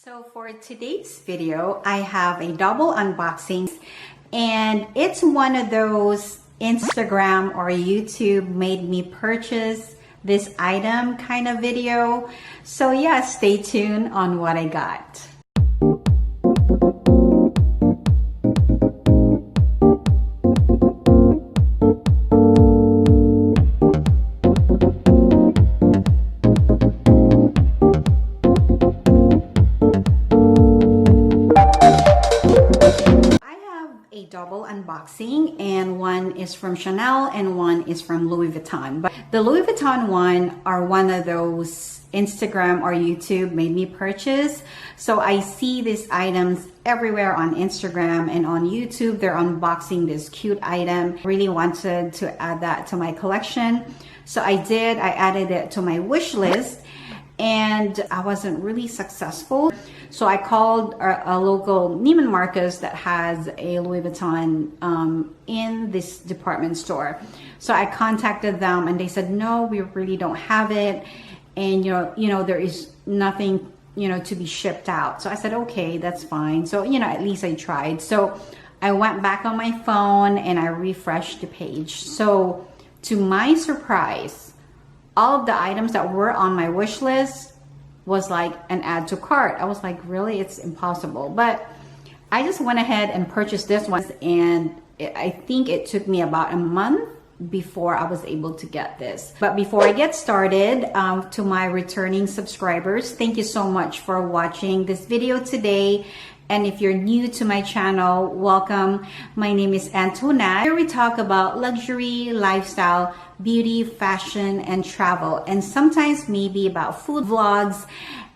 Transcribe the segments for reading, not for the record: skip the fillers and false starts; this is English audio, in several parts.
So for today's video, I have a double unboxing, and it's one of those Instagram or YouTube made me purchase this item kind of video. So yeah, stay tuned on what I got. Double unboxing, and one is from Chanel and one is from Louis Vuitton. But the Louis Vuitton one are one of those Instagram or YouTube made me purchase. So I see these items everywhere on Instagram and on YouTube. They're unboxing this cute item. Really wanted to add that to my collection. So I did. I added it to my wish list, and I wasn't really successful. So I called a local Neiman Marcus that has a Louis Vuitton in this department store. So I contacted them and they said, no, we really don't have it. And you know, there is nothing, to be shipped out. So I said, okay, that's fine. So, at least I tried. So I went back on my phone and I refreshed the page. So to my surprise, all of the items that were on my wish list was like an add to cart. I was like, really? It's impossible. But I just went ahead and purchased this one, and I think it took me about a month before I was able to get this. But before I get started, to my returning subscribers, thank you so much for watching this video today. And if you're new to my channel, welcome. My name is Antoinette. Here we talk about luxury, lifestyle, beauty, fashion, and travel, and sometimes maybe about food vlogs.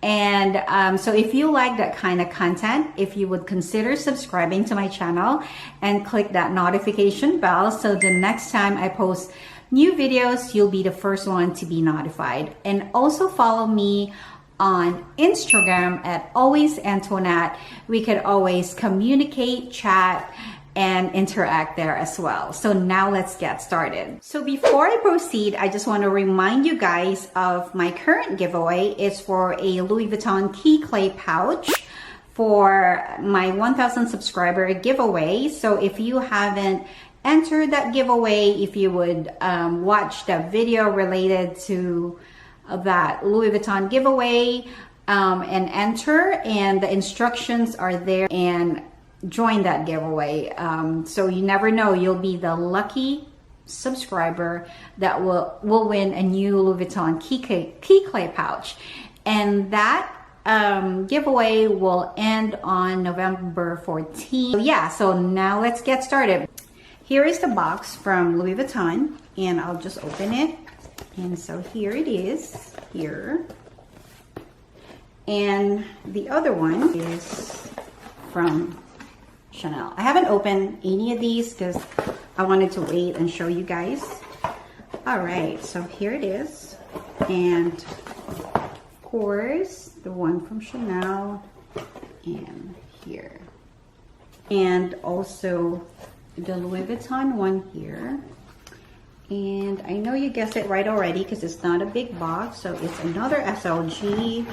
And so if you like that kind of content, if you would consider subscribing to my channel and click that notification bell, so the next time I post new videos, you'll be the first one to be notified. And also follow me on Instagram at always Antoinette. We could always communicate, chat, and interact there as well. So now let's get started. So before I proceed, I just want to remind you guys of my current giveaway. It's for a Louis Vuitton key clay pouch for my 1,000 subscriber giveaway. So if you haven't entered that giveaway, if you would watch the video related to that Louis Vuitton giveaway and enter, and the instructions are there, and join that giveaway. So you never know, you'll be the lucky subscriber that will win a new Louis Vuitton key clay pouch. And that giveaway will end on November 14th. So yeah, so now let's get started. Here is the box from Louis Vuitton, and I'll just open it. And so here it is, here. And the other one is from Chanel. I haven't opened any of these because I wanted to wait and show you guys. All right, so here it is. And of course, the one from Chanel, and here. And also the Louis Vuitton one here. And I know you guessed it right already because it's not a big box. So it's another SLG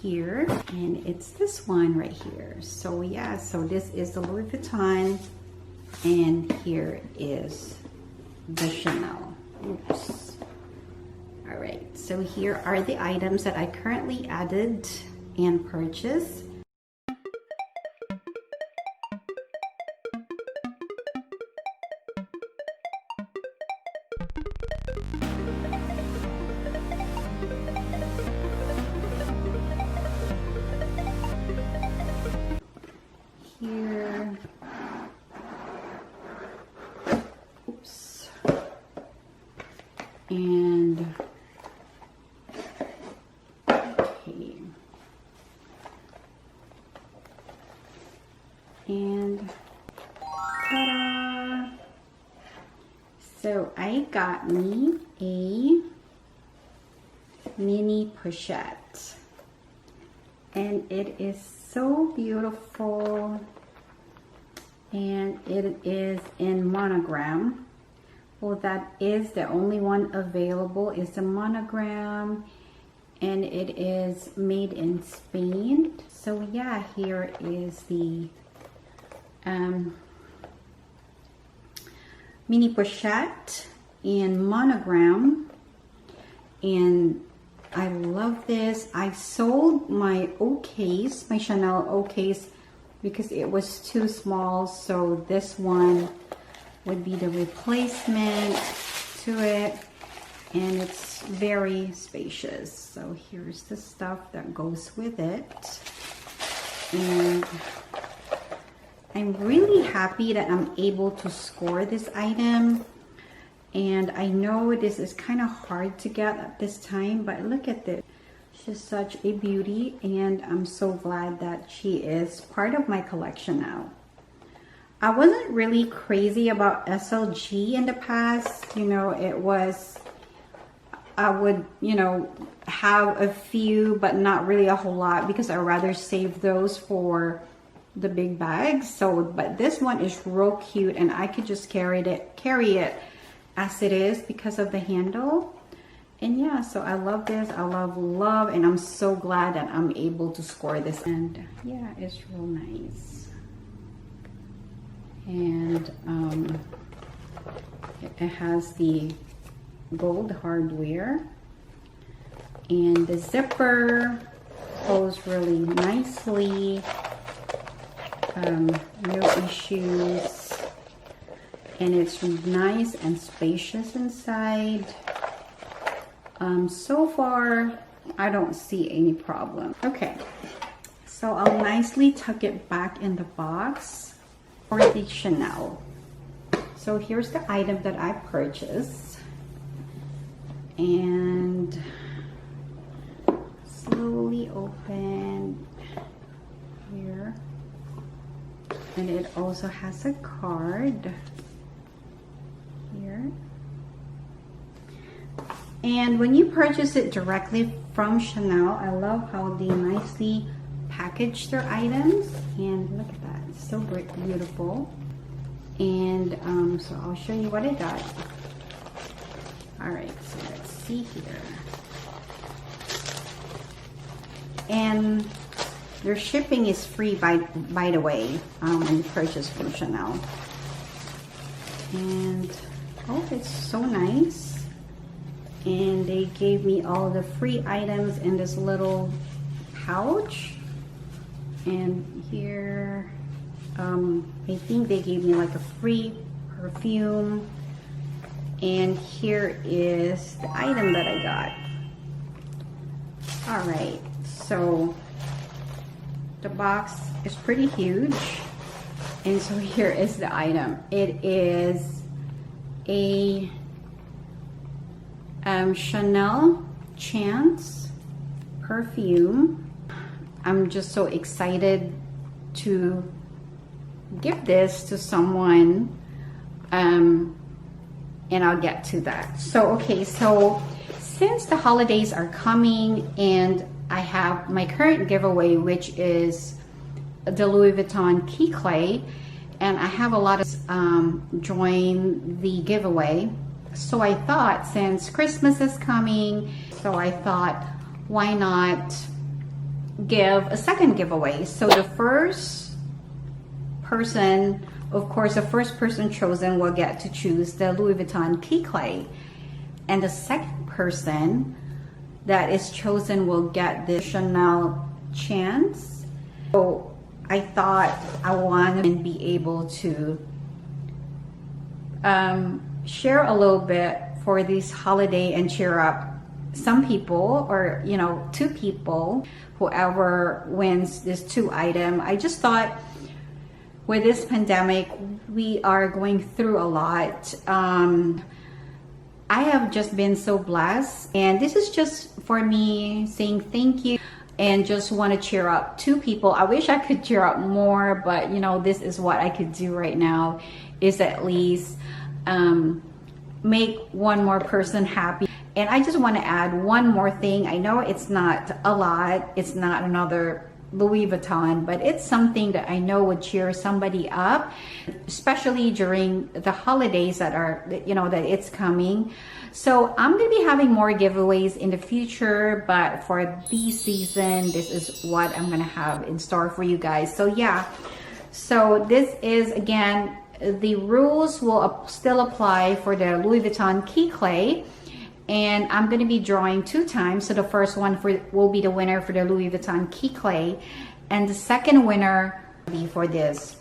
here, and it's this one right here. So yeah, so this is the Louis Vuitton, and here is the Chanel. Oops. All right, so here are the items that I currently added and purchased. Here, oops, and okay, and ta-da! So I got me a mini pochette, and it is so beautiful, and it is in monogram. Well, that is the only one available, is the monogram, and it is made in Spain. So yeah, here is the mini pochette in monogram, and I love this. I sold my O case, my Chanel O case, because it was too small, so this one would be the replacement to it, and it's very spacious. So here's the stuff that goes with it, and I'm really happy that I'm able to score this item. And I know this is kind of hard to get at this time, but look at this. She's such a beauty, and I'm so glad that she is part of my collection now. I wasn't really crazy about SLG in the past. You know, it was, I would, you know, have a few, but not really a whole lot, because I rather save those for the big bags. So, but this one is real cute, and I could just carry it as it is because of the handle. And yeah, so I love this. I love, and I'm so glad that I'm able to score this. And yeah, it's real nice. And it has the gold hardware, and the zipper goes really nicely. No issues, and it's nice and spacious inside. So far I don't see any problem. Okay, so I'll nicely tuck it back in the box for the Chanel. So here's the item that I purchased, and slowly open here. And it also has a card here. And when you purchase it directly from Chanel, I love how they nicely package their items. And look at that, it's so beautiful. And so I'll show you what I got. All right, so let's see here. And their shipping is free, by the way, when you purchase from Chanel. And oh, it's so nice. And they gave me all the free items in this little pouch. And here, I think they gave me like a free perfume. And here is the item that I got. All right, so the box is pretty huge, and so here is the item. It is a Chanelchance perfume. I'm just so excited to give this to someone, and I'll get to that. So okay, so since the holidays are coming, and I have my current giveaway, which is the Louis Vuitton key clay, and I have a lot of join the giveaway. So I thought, since Christmas is coming, so I thought, why not give a second giveaway? So the first person, of course, the first person chosen will get to choose the Louis Vuitton key clay, and the second person that is chosen will get the Chanelchance. So I thought I wanted to be able to share a little bit for this holiday and cheer up some people, or you know, 2 people, whoever wins this 2 item. I just thought, with this pandemic, we are going through a lot. I have just been so blessed, and this is just for me saying thank you, and just want to cheer up 2 people. I wish I could cheer up more, but you know, this is what I could do right now, is at least make one more person happy. And I just want to add one more thing. I know it's not a lot, it's not another Louis Vuitton, but it's something that I know would cheer somebody up, especially during the holidays that are, you know, that it's coming. So I'm going to be having more giveaways in the future, but for this season, this is what I'm going to have in store for you guys. So yeah, so this is, again, the rules will still apply for the Louis Vuitton key clay. And I'm going to be drawing 2 times. So the first one will be the winner for the Louis Vuitton key clay, and the second winner will be for this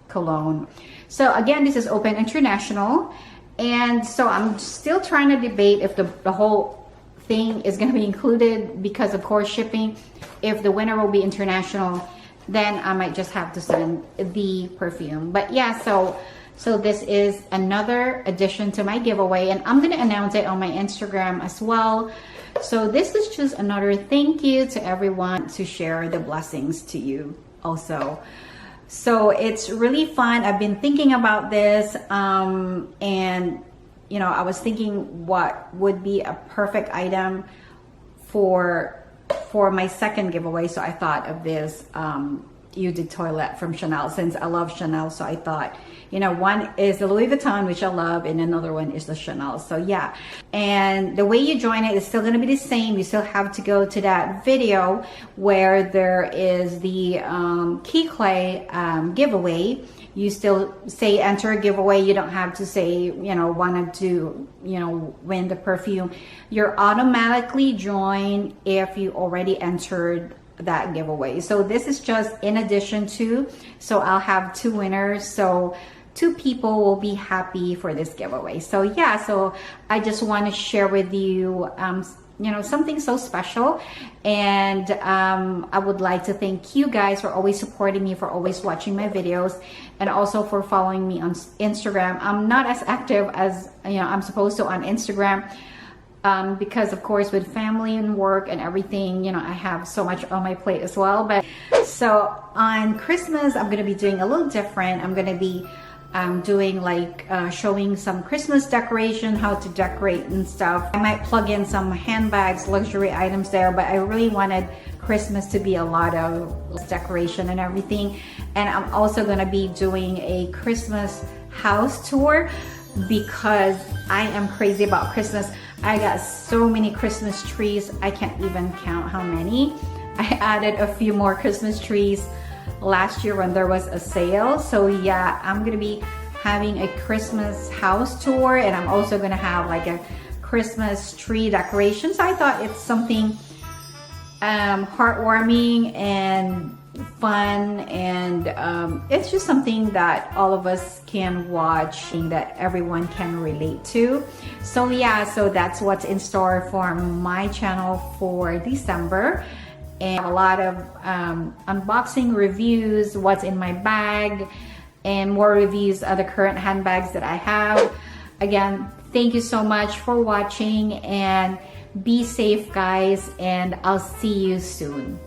cologne. So again, this is open international, and so I'm still trying to debate if the whole thing is going to be included, because of course shipping. If the winner will be international, then I might just have to send the perfume. But yeah, so this is another addition to my giveaway, and I'm going to announce it on my Instagram as well. So this is just another thank you to everyone to share the blessings to you also. So it's really fun. I've been thinking about this, and you know, I was thinking what would be a perfect item for my second giveaway. So I thought of this Eau de Toilette from Chanel, since I love Chanel. So I thought, you know, one is the Louis Vuitton, which I love, and another one is the Chanel. So yeah, and the way you join it is still going to be the same. You still have to go to that video where there is the key clay giveaway. You still say enter a giveaway. You don't have to say, you know, wanted to, you know, win the perfume. You're automatically joined if you already entered that giveaway. So this is just in addition to, so I'll have 2 winners. So 2 people will be happy for this giveaway. So yeah, so I just want to share with you, you know, something so special. And I would like to thank you guys for always supporting me, for always watching my videos, and also for following me on Instagram. I'm not as active as, you know, I'm supposed to on Instagram, because of course with family and work and everything, you know, I have so much on my plate as well. But so on Christmas, I'm going to be doing a little different. I'm going to be doing like showing some Christmas decoration, how to decorate and stuff. I might plug in some handbags, luxury items there, but I really wanted Christmas to be a lot of decoration and everything. And I'm also going to be doing a Christmas house tour, because I am crazy about Christmas. I got so many Christmas trees, I can't even count how many. I added a few more Christmas trees last year when there was a sale. So yeah, I'm gonna be having a Christmas house tour, and I'm also gonna have like a Christmas tree decoration. So I thought it's something heartwarming and fun, and it's just something that all of us can watch and that everyone can relate to. So yeah, so that's what's in store for my channel for December, and a lot of unboxing reviews, what's in my bag, and more reviews of the current handbags that I have. Again, thank you so much for watching, and be safe guys, and I'll see you soon.